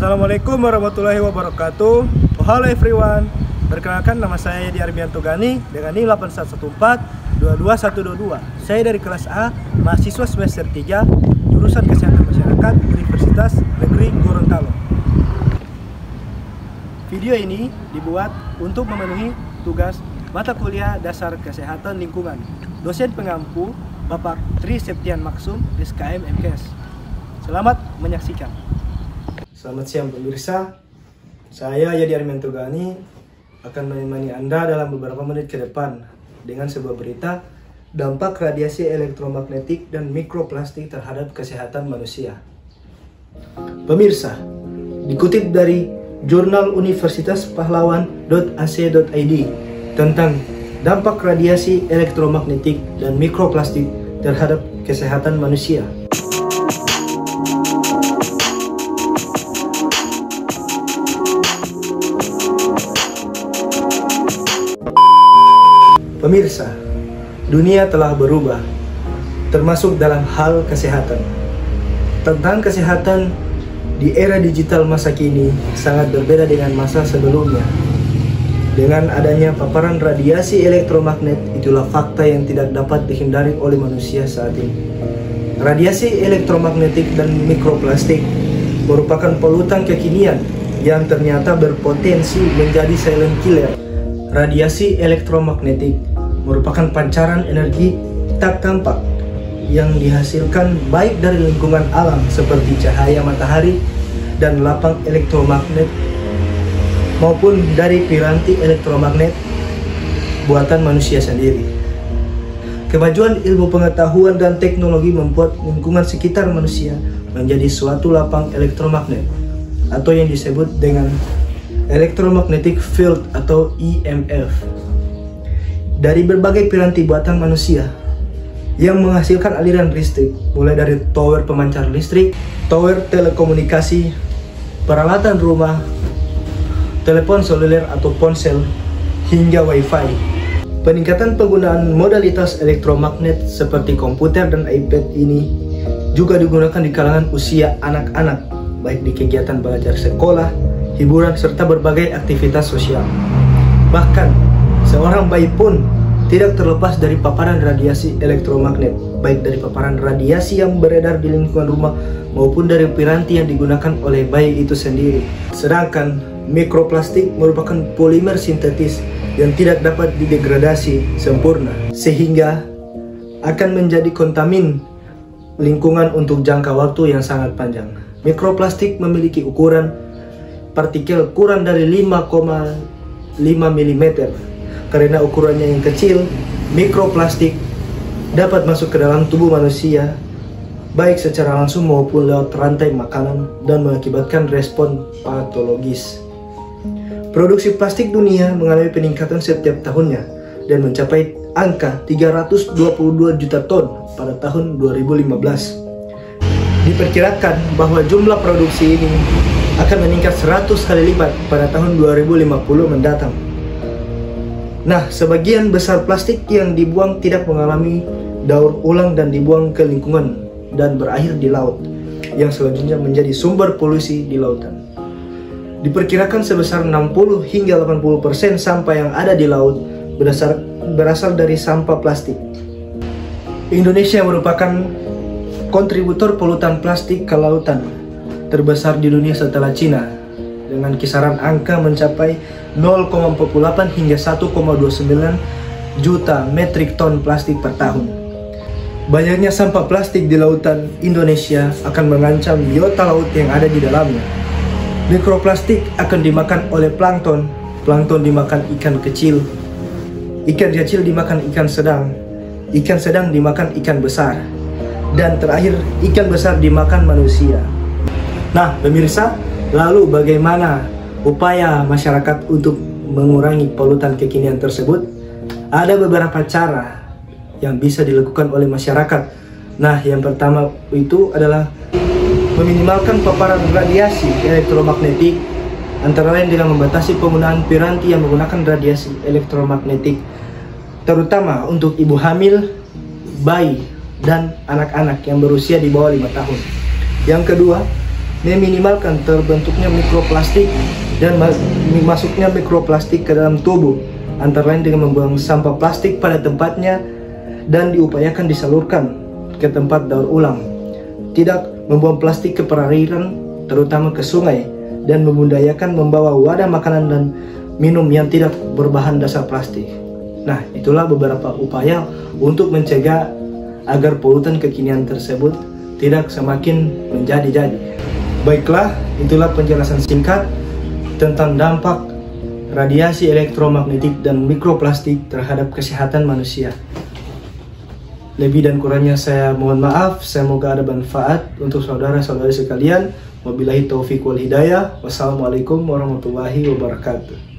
Assalamualaikum warahmatullahi wabarakatuh. Halo everyone. Perkenalkan, nama saya Yadi Armianto Gani dengan NIM 814222122. Saya dari kelas A, mahasiswa semester 3, jurusan Kesehatan Masyarakat, Universitas Negeri Gorontalo. Video ini dibuat untuk memenuhi tugas mata kuliah dasar kesehatan lingkungan. Dosen pengampu Bapak Tri Septian Maksum, SKM MKes. Selamat menyaksikan. Selamat siang pemirsa, saya Yadi Armianto Gani akan menemani Anda dalam beberapa menit ke depan dengan sebuah berita dampak radiasi elektromagnetik dan mikroplastik terhadap kesehatan manusia. Pemirsa, dikutip dari jurnal Universitas Pahlawan.ac.id tentang dampak radiasi elektromagnetik dan mikroplastik terhadap kesehatan manusia. Pemirsa, dunia telah berubah, termasuk dalam hal kesehatan. Tentang kesehatan di era digital masa kini sangat berbeda dengan masa sebelumnya. Dengan adanya paparan radiasi elektromagnet, itulah fakta yang tidak dapat dihindari oleh manusia saat ini. Radiasi elektromagnetik dan mikroplastik merupakan polutan kekinian yang ternyata berpotensi menjadi silent killer. Radiasi elektromagnetik merupakan pancaran energi tak tampak yang dihasilkan baik dari lingkungan alam seperti cahaya matahari dan lapang elektromagnet maupun dari piranti elektromagnet buatan manusia sendiri. Kemajuan ilmu pengetahuan dan teknologi membuat lingkungan sekitar manusia menjadi suatu lapang elektromagnet atau yang disebut dengan electromagnetic field atau EMF. Dari berbagai piranti buatan manusia yang menghasilkan aliran listrik, mulai dari tower pemancar listrik, tower telekomunikasi, peralatan rumah, telepon seluler atau ponsel, hingga wifi. Peningkatan penggunaan modalitas elektromagnet seperti komputer dan iPad ini juga digunakan di kalangan usia anak-anak, baik di kegiatan belajar sekolah, hiburan, serta berbagai aktivitas sosial. Bahkan seorang bayi pun tidak terlepas dari paparan radiasi elektromagnet, baik dari paparan radiasi yang beredar di lingkungan rumah maupun dari piranti yang digunakan oleh bayi itu sendiri. Sedangkan mikroplastik merupakan polimer sintetis yang tidak dapat didegradasi sempurna, sehingga akan menjadi kontamin lingkungan untuk jangka waktu yang sangat panjang. Mikroplastik memiliki ukuran partikel kurang dari 5,5 mm. Karena ukurannya yang kecil, mikroplastik dapat masuk ke dalam tubuh manusia baik secara langsung maupun lewat rantai makanan dan mengakibatkan respon patologis. Produksi plastik dunia mengalami peningkatan setiap tahunnya dan mencapai angka 322 juta ton pada tahun 2015. Diperkirakan bahwa jumlah produksi ini akan meningkat 100 kali lipat pada tahun 2050 mendatang. Nah, sebagian besar plastik yang dibuang tidak mengalami daur ulang dan dibuang ke lingkungan dan berakhir di laut, yang selanjutnya menjadi sumber polusi di lautan. Diperkirakan sebesar 60 hingga 80% sampah yang ada di laut berasal dari sampah plastik. Indonesia merupakan kontributor polutan plastik ke lautan terbesar di dunia setelah Cina, dengan kisaran angka mencapai 0,48 hingga 1,29 juta metrik ton plastik per tahun. Banyaknya sampah plastik di lautan Indonesia akan mengancam biota laut yang ada di dalamnya. Mikroplastik akan dimakan oleh plankton, plankton dimakan ikan kecil dimakan ikan sedang dimakan ikan besar, dan terakhir ikan besar dimakan manusia. Nah, pemirsa, lalu bagaimana upaya masyarakat untuk mengurangi polutan kekinian tersebut? Ada beberapa cara yang bisa dilakukan oleh masyarakat. Nah, yang pertama itu adalah meminimalkan paparan radiasi elektromagnetik, antara lain dengan membatasi penggunaan piranti yang menggunakan radiasi elektromagnetik, terutama untuk ibu hamil, bayi, dan anak-anak yang berusia di bawah 5 tahun. Yang kedua, meminimalkan terbentuknya mikroplastik dan masuknya mikroplastik ke dalam tubuh, antara lain dengan membuang sampah plastik pada tempatnya dan diupayakan disalurkan ke tempat daur ulang. Tidak membuang plastik ke perairan, terutama ke sungai, dan membudayakan membawa wadah makanan dan minum yang tidak berbahan dasar plastik. Nah, itulah beberapa upaya untuk mencegah agar polutan kekinian tersebut tidak semakin menjadi-jadi. Baiklah, itulah penjelasan singkat tentang dampak radiasi elektromagnetik dan mikroplastik terhadap kesehatan manusia. Lebih dan kurangnya saya mohon maaf. Semoga ada manfaat untuk saudara-saudari sekalian. Wabillahi taufiq wal hidayah. Wassalamualaikum warahmatullahi wabarakatuh.